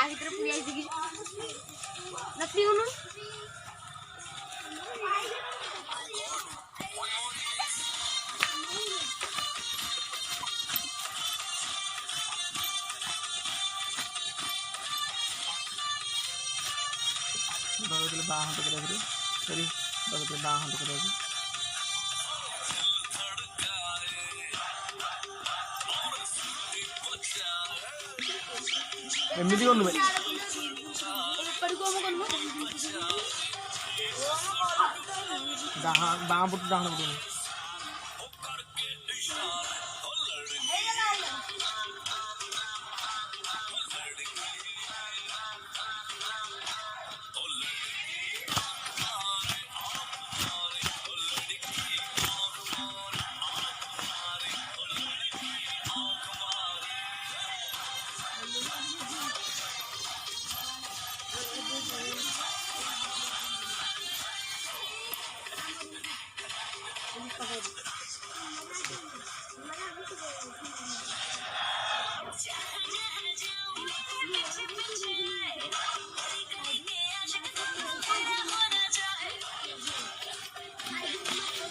आगे तरफ नहीं आई दिखी नकली उन्होंने बगल बाहर तो करे सॉरी बगल बाहर तो करे एमडी कोन भाई दाहां पुट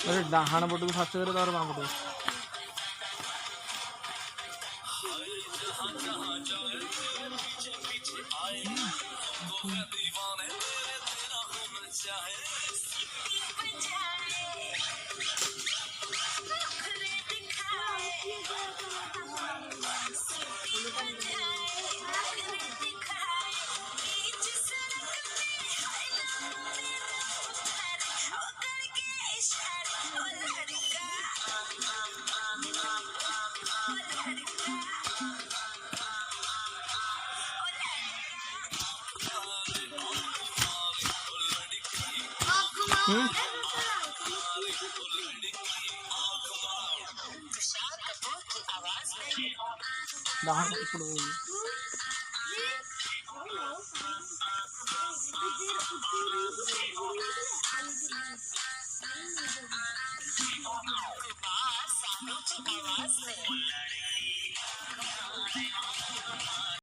अरे डाहाण पटू फास्ट करे तार बाम पटू दाहाण ఇప్పుడు